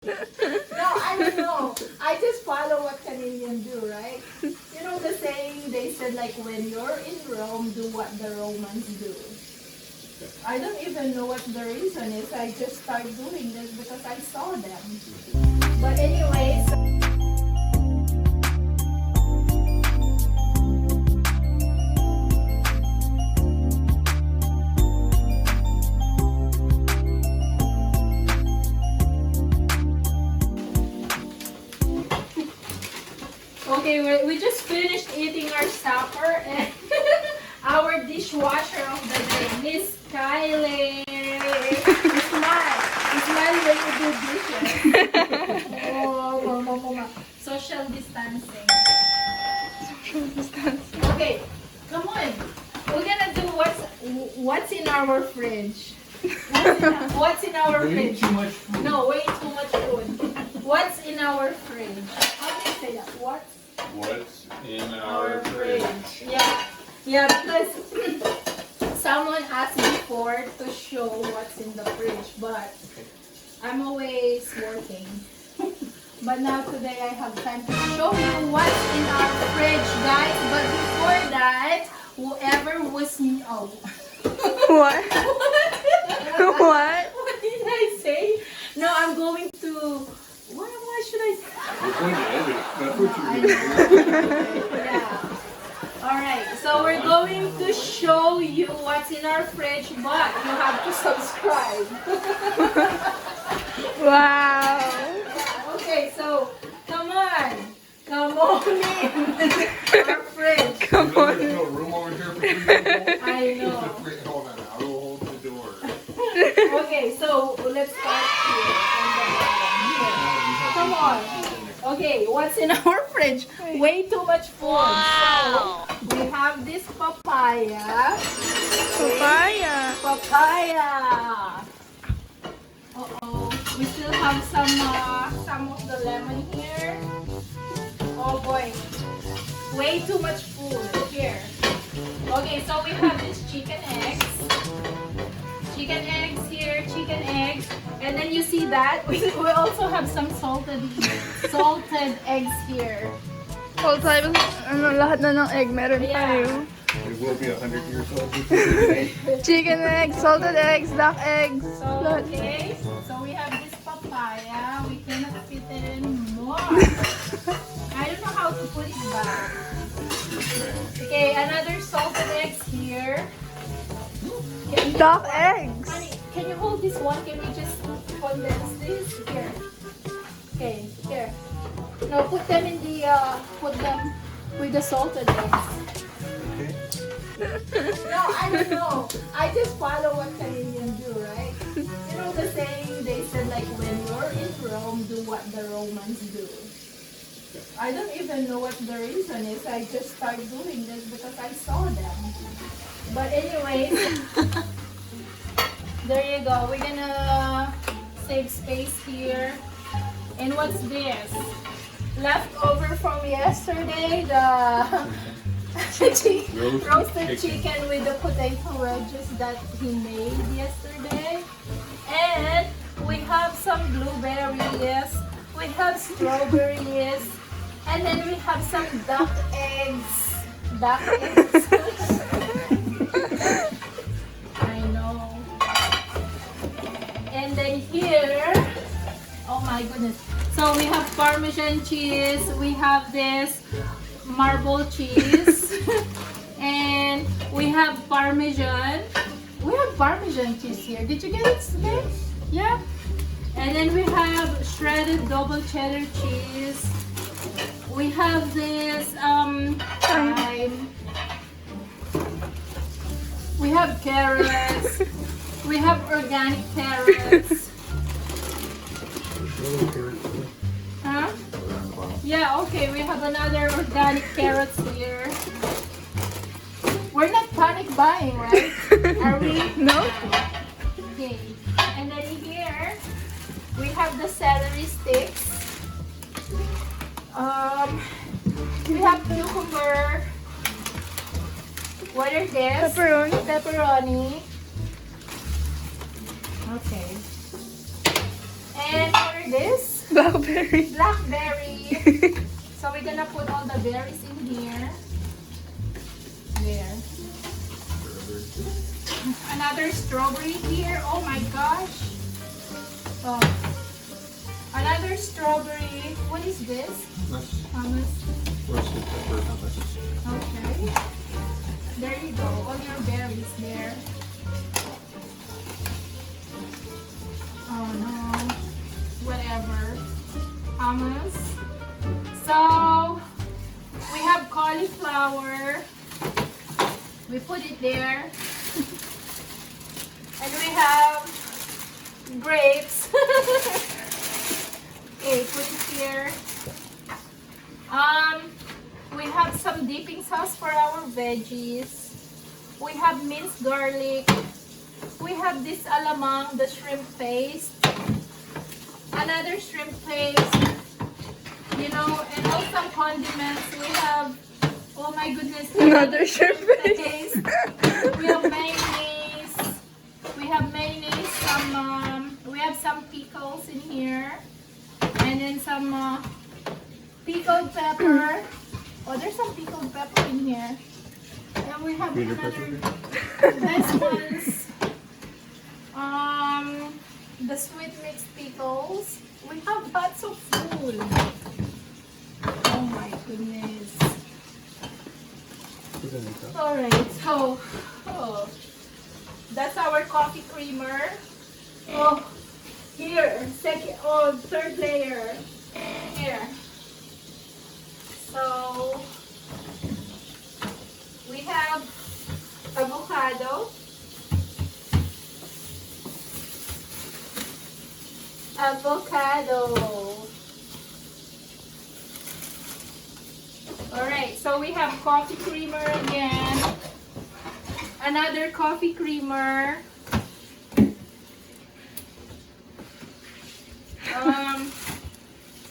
No, I don't know. I just follow what Canadians do, right? You know the saying, they said like, when you're in Rome, do what the Romans do. I don't even know what the reason is. I just started doing this because I saw them. But anyways, okay, we just finished eating our supper and our dishwasher of the day, Miss Kylie. Smile. Smile when you do dishes. Oh, mama. Social distancing. Social distancing. Okay, come on. We're gonna do what's in our fridge. What's in our Way fridge? too much food. No, way too much food. What's in our fridge? How do you say that? What's in our fridge? Yeah, because someone asked before to show what's in the fridge, but I'm always working. But now today I have time to show you what's in our fridge, guys. But before that, whoever was What? What? What did I say? No, I'm going to. Why should I say? We're going to edit it. That's what I you're doing. know. Yeah. Alright, so we're going to show you what's in our fridge, but you have to subscribe. Wow. Okay, so come on. Come on in our fridge. Come on. There's no room over here for 3 people. I know. Hold on, I will hold the door. Okay, so let's start here on the bottom. Here. Come on. Okay, what's in our fridge? Way too much food. Wow. So we have this papaya. Papaya. Papaya. Uh-oh. We still have some of the lemon here. Oh boy. Way too much food here. Okay, so we have this chicken eggs. Chicken eggs here, chicken eggs. And then you see that we also have some salted eggs here. All time, lahat na ng egg meron Yeah. tayo. It will be 100 years old today. Chicken eggs, salted eggs, duck eggs. So, lahat. okay, so we have this papaya. We cannot fit it in more. I don't know how to put it back. Okay, another salted eggs here. Duck eggs. Honey, can you hold this one? Can we just condense this? Here. Okay, here. No, put them in the, put them with the salted eggs. Okay. No, I don't know. I just follow what Canadians do, right? You know the saying, they said like, when you're in Rome, do what the Romans do. I don't even know what the reason is. I just started doing this because I saw them. But anyways, there you go. We're gonna save space here. And what's this? Leftover from yesterday, the roasted chicken with the potato wedges that he made yesterday. And we have some blueberries, we have strawberries, and then we have some duck eggs. Duck eggs. I know. And then here, oh my goodness. So we have Parmesan cheese, we have this marble cheese, and we have Parmesan. We have Parmesan cheese here. Did you get it today? Yeah. And then we have shredded double cheddar cheese. We have this thyme. We have carrots. We have organic carrots. Huh? Yeah, okay, we have another organic carrots here. We're not panic buying, right? Are we? No? Okay. And then here, we have the celery sticks. We have cucumber. What are this? Pepperoni. Pepperoni. Okay. And what are this? Blackberry. Blackberry. So we're gonna put all the berries in here. There. Another strawberry here. Oh my gosh. Oh. Another strawberry. What is this? That's Hummus. roasted pepper hummus. Okay. There you go. All your berries there. Oh no. Whatever. Hummus. So we have cauliflower. We put it there. And we have grapes. Okay, put it here. We have some dipping sauce for our veggies. We have minced garlic. We have this alamang, the shrimp paste. Another shrimp paste. You know, and also condiments. We have, oh my goodness, Another shrimp paste. We have mayonnaise. We have mayonnaise. We have some pickles in here, and then some pickled pepper. Oh, there's some pickled pepper in here. And we have Peter another pepper. best ones. The sweet mixed pickles. We have lots of food. Oh my goodness. Alright, so that's our coffee creamer. Oh, here, third layer. Here. So we have avocado. Alright, so we have coffee creamer again. Another coffee creamer.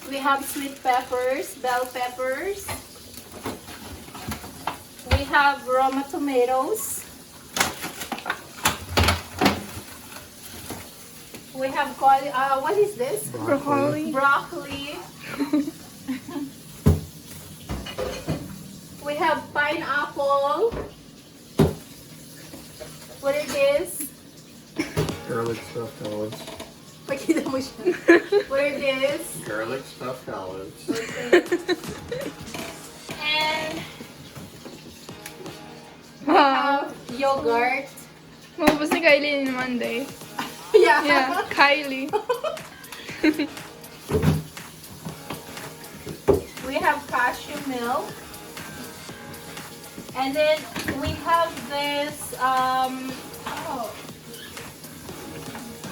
We have sweet peppers, bell peppers. We have Roma tomatoes. We have what is this? Broccoli. Broccoli. We have pineapple. What is this? Garlic stuffed olives. Pakita mo siya. What is this? Garlic stuffed olives. Okay. And we Wow. have yogurt. Mabubos ni Kylie in Monday. Yeah. Yeah, Kylie. We have cashew milk. And then we have this,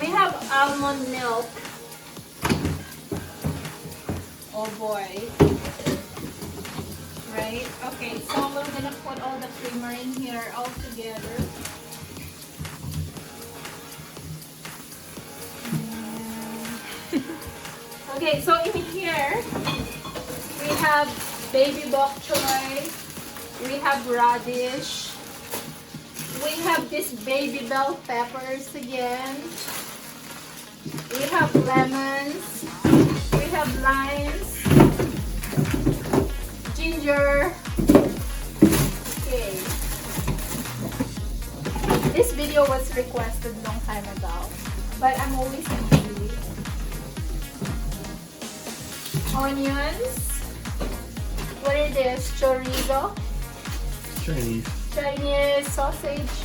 we have almond milk. Oh boy. Right? Okay, so we're gonna put all the creamer in here all together. Okay, so in here, we have baby bok choy. We have radish. We have this baby bell peppers again. We have lemons. We have limes. Ginger. Okay. This video was requested long time ago, but I'm always busy. Onions. What is this? Chorizo. Chinese sausage.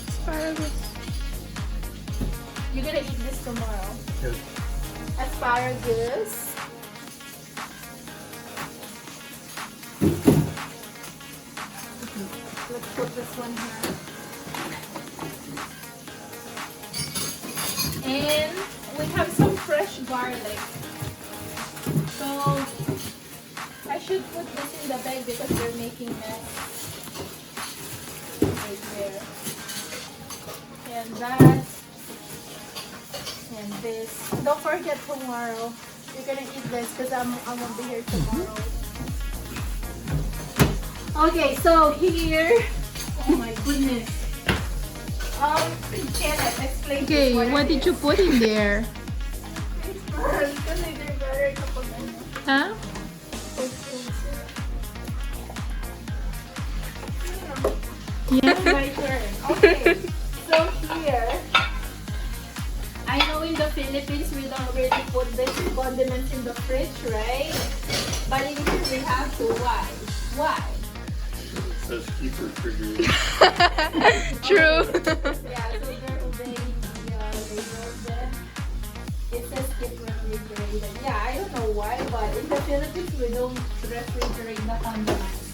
Asparagus. You're gonna eat this tomorrow. Good. Asparagus. Let's put this one here. And we have some fresh garlic. So I should put this in the bag because they're making mess. Right there. And that. And this. Don't forget tomorrow. You're gonna eat this because I won't be here tomorrow. Okay, so here. Oh my goodness. Kenneth, explain Okay, this. what did you put in there? Huh? Yeah, my turn. Okay, so here, I know in the Philippines we don't really put the condiments in the fridge, right? But in here we have to. Why? Why? It says keep refrigerated. True. Yeah, so they're obeying the rules there. It says keep refrigerated. Yeah, I don't know why, but in the Philippines we don't refrigerate the condiments.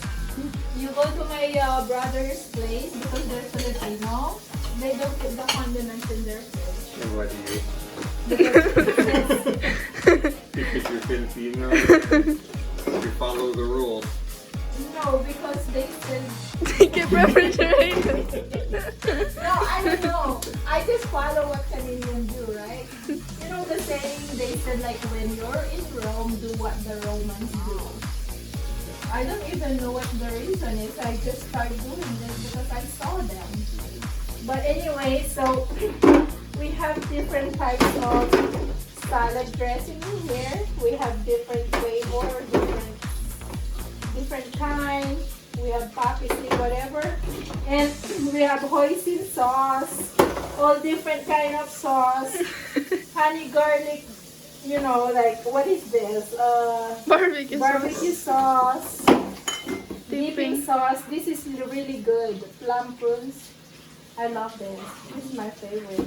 You go to my brother's place because they're Filipino. They don't put the condiments in their fridge. And what do you? Because Because you're Filipino. You follow the rules. no, because they said Keep refrigerated. no. I don't know. I just follow what Canadians do, right? You know the saying they said like when you're in Rome, do what the Romans do. I don't even know what the reason is. I just started doing this because I saw them. But anyway, so we have different types of salad dressing in here. We have different flavor, different kind. We have paprika, whatever. And we have hoisin sauce, all different kind of sauce. Honey garlic, you know, like what is this? Barbecue Sauce. Dipping Dipping. sauce. This is really good. Plum prunes. I love this. This is my favorite.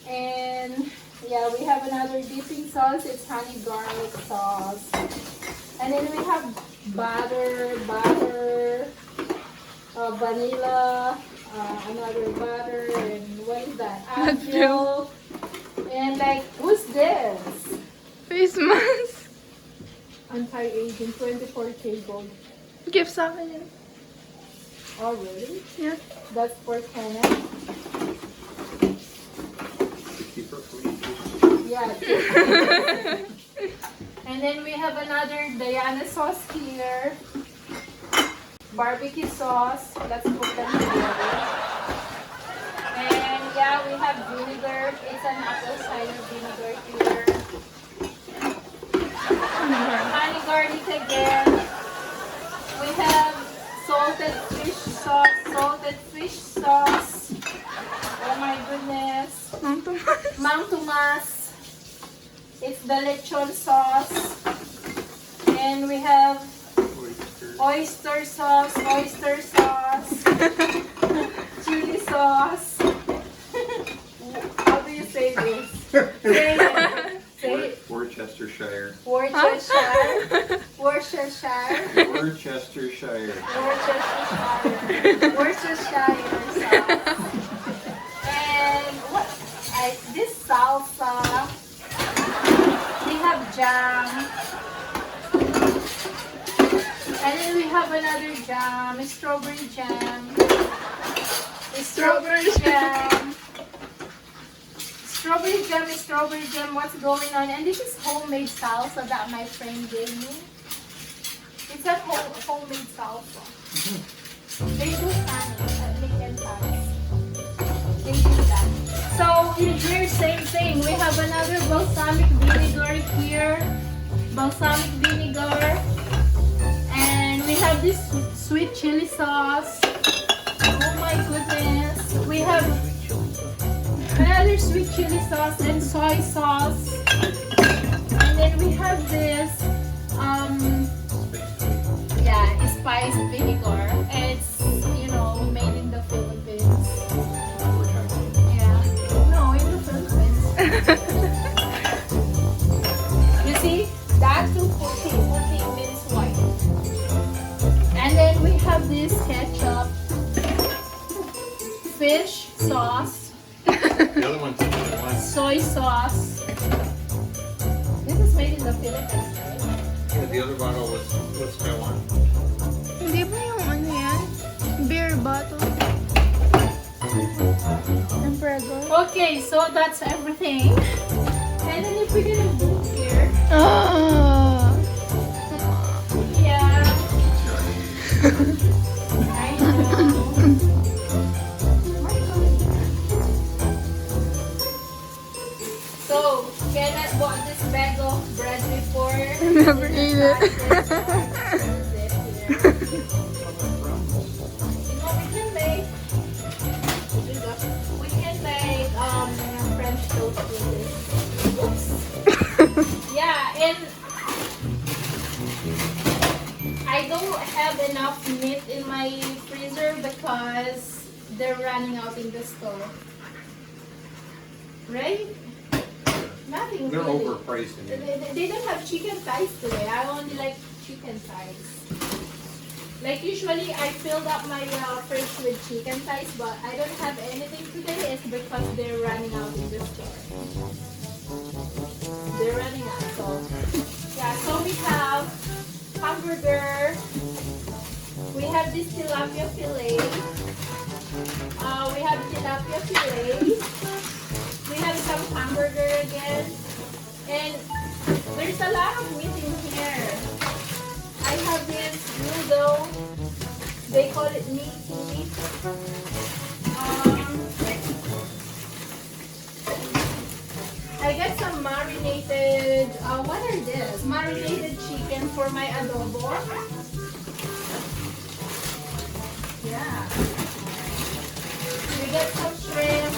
And yeah, we have another dipping sauce. It's honey garlic sauce. And then we have butter, vanilla, another butter, and what is that? Apple. And like, who's this? Face mask. Anti-aging, 24K gold. Give sa akin yun. Oh, really? Yeah. That's for Kenneth? Keep her clean. Yeah. And then we have another Diana sauce here. Barbecue sauce. Let's put them together. And yeah, we have vinegar. It's an apple cider vinegar here. Honey garlic again. We have salted fish sauce. Oh my goodness. Mang Tomas. It's the lechon sauce. And we have oyster sauce, chili sauce. How do you say this? Say it. Say it. Worcestershire. Worcestershire. Worcestershire. Worcestershire sauce. And what? This salsa. We have jam. And then we have another jam, strawberry jam. Strawberry jam. Strawberry jam, what's going on? And this is homemade salsa that my friend gave me. It's a homemade salsa. They do Spanish at Lincoln Paris. They do that. So in here, same thing. We have another balsamic vinegar here. Balsamic vinegar. And we have this sweet chili sauce. Oh my goodness. We have another sweet chili sauce and soy sauce. And then we have this spiced vinegar. It's, you know, made in the Philippines. Yeah. No, in the Philippines. You see? That took 14 minutes white. And then we have this ketchup, fish sauce, The other one's soy sauce. This is made in the Philippines, right? yeah, the other bottle was Taiwan. Hindi ba yung ano yan? Beer bottle? Emperor. Okay, so that's everything. And then if we're gonna move here, Ah! yeah. I know. So So, Kenneth bought this bag of bread before. Never ate it. We can make French toast with this. Oops. Yeah, and I don't have enough meat in my freezer because they're running out in the store. Right? Nothing They're really. overpriced in here. They don't have chicken thighs today. I only like chicken thighs. Like usually I filled up my fridge with chicken thighs, but I don't have anything today. It's because they're running out in the store. They're running out. So yeah, so we have hamburger. We have this tilapia fillet. We have tilapia fillet. We have some hamburger again. And there's a lot of meat in here. I have this noodle. They call it meaty. I got some marinated, what are this? Marinated chicken for my adobo. Yeah. We got some shrimp.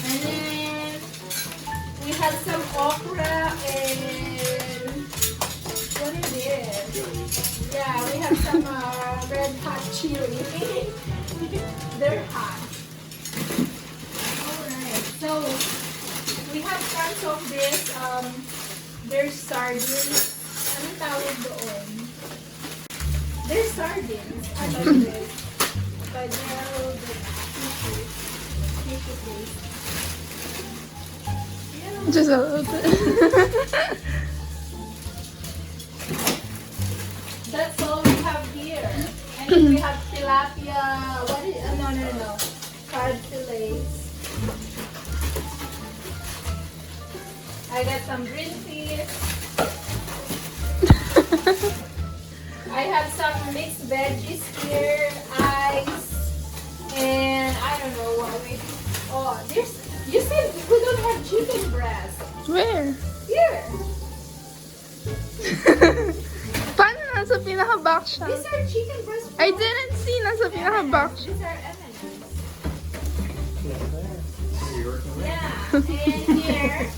And then we have some okra and what is this? Yeah, we have some red hot chili. They're hot. Alright, so we have tons of this. There's sardines. Anong tawag doon? There's sardines. I like this. But they're a little bit tissue paste. Just a little bit. That's all we have here. And then we have tilapia. What is no. Cod fillets. I got some green peas. I have some mixed veggies here, ice, and I don't know what we. Oh, there's. You said we don't have chicken breast. Where? Here. Paano nasa pinaka-back siya? These are chicken breast. I didn't see nasa pinaka-back siya. These are M&Ms. New York. Yeah, and here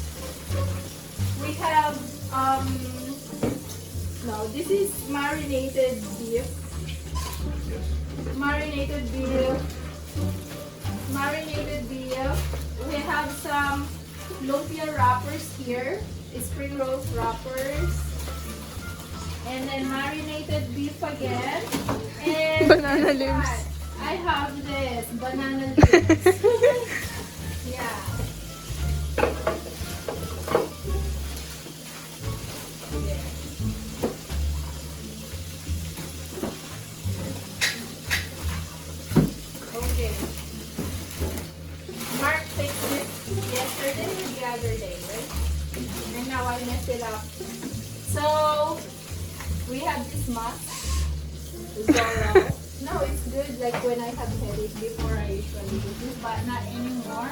we have no, this is marinated beef. Marinated beef. Marinated beef. We have some lumpia wrappers here, spring rolls wrappers, and then marinated beef again. And Banana guess leaves. what? I have this banana leaves. Yeah. Okay. Mark fixed this yesterday or the other day, right? And now I messed it up. So we have this mask. Zoro. No, it's good like when I have headache before I usually do this, but not anymore.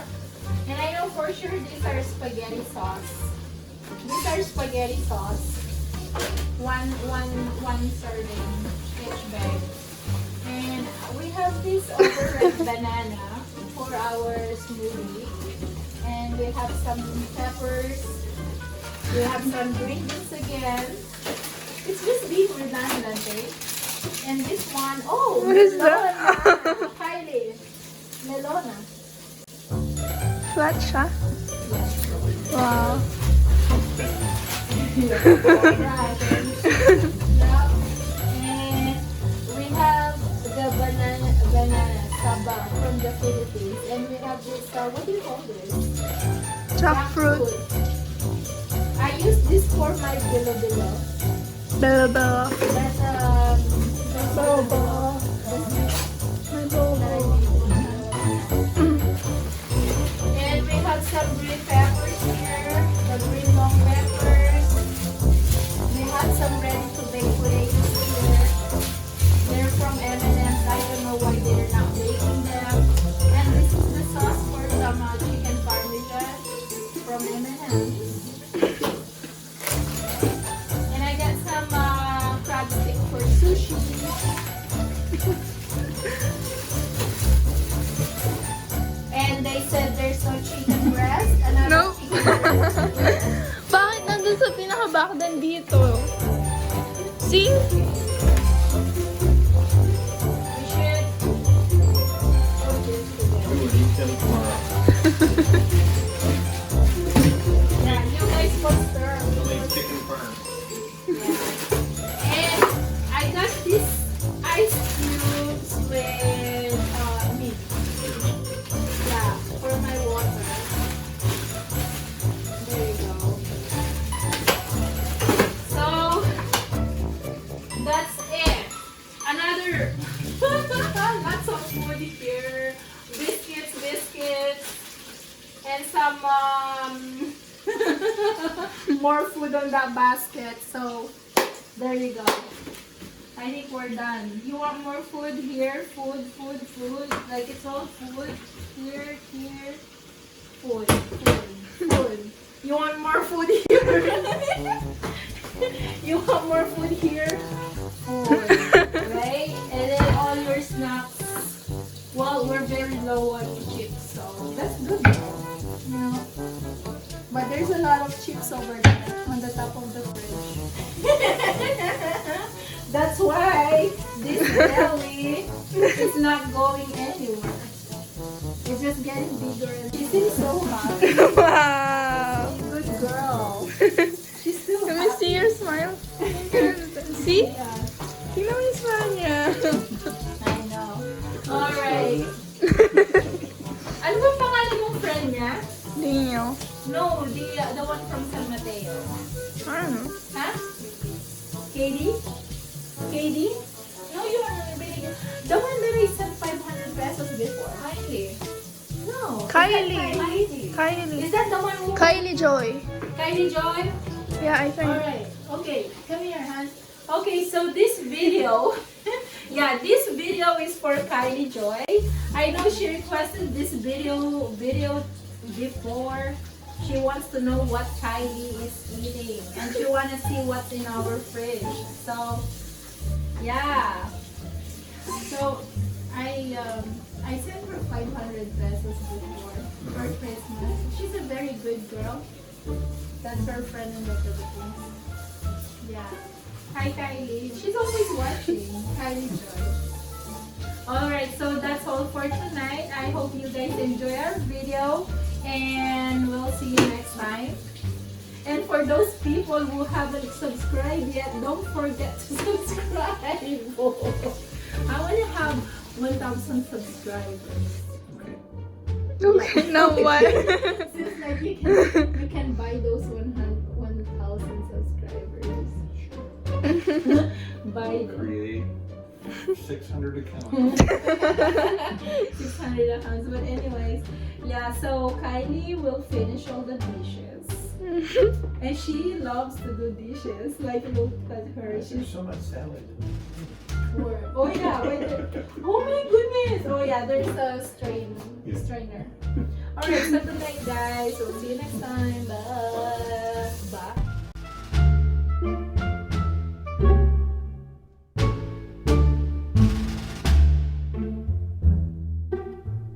And I know for sure these are spaghetti sauce. These are spaghetti sauce. One serving each bag. And we have this overripe banana for our smoothie. And we have some peppers. We have some green beans again. It's just beef with right? And this one, oh, What is melona. Kylie, melona. Flat siya? Yes. Wow. Right. Yeah. And we have the banana saba from the Philippines. And we have this, what do you call this? Jackfruit. I use this for my bilo-bilo. Bella. That's, Bobo. My bobo. And we have some green peppers here, the green long peppers. We have some ready-to-bake flakes here. They're from M&M's. I don't know why they're not baking them. And this is the sauce. Bakit nandun sa pinaka-back din dito? See? We should put this together. We will eat them tomorrow. Yeah, you guys will stir. We'll make chicken first. And I got this ice cubes with meat. Yeah, for my water. There you go. So that's it. Another lots of food here. Biscuits, and some more food on that basket. So there you go. I think we're done. You want more food here? Food. Like it's all food. Here. Food. You want more food here? You want more food here? Food. Right? And then all your snacks. Well, we're very low on chips, so that's good. You know? But there's a lot of chips over there on the top of the fridge. That's why this belly is not going anywhere. It's just getting bigger and this is so hot. Wow! Good girl. She's still Can we happy. see your smile? See? Yeah, Tingnan mo yung smile niya. I know. Alright. Ano ba pangalan ng friend niya? Daniel. No, the one from San Mateo. I don't know. Huh? Katie? Katie? No, you are the one that I sent 500 pesos before. Kylie. No. Kylie. Kylie. Kylie. Is that the one who? Kylie Joy. Kylie Joy? Yeah, I think. Alright. Okay. Come here, Han. Okay, so this video, yeah, this video is for Kylie Joy. I know she requested this video before. She wants to know what Kylie is eating and she wants to see what's in our fridge. So, yeah. So, I sent her 500 pesos before for Christmas. She's a very good girl. That's her friend in the Philippines. Yeah. Hi Kylie. She's always watching. Kylie Joy. Alright, so that's all for tonight. I hope you guys enjoy our video and we'll see you next time. And for those people who haven't subscribed yet, don't forget to subscribe. I want to have 1,000 subscribers. Okay. Okay, now what? Since like you can buy those 1,000 subscribers. Buy them. Create 600 accounts. 600 accounts. But anyways, yeah, so Kylie will finish all the dishes. And she loves to do dishes. Like look at her. She's so much salad. oh yeah, wait there. Oh my goodness. Oh yeah, there's a strainer. Alright, so good night guys. We'll see you next time. Bye. Bye.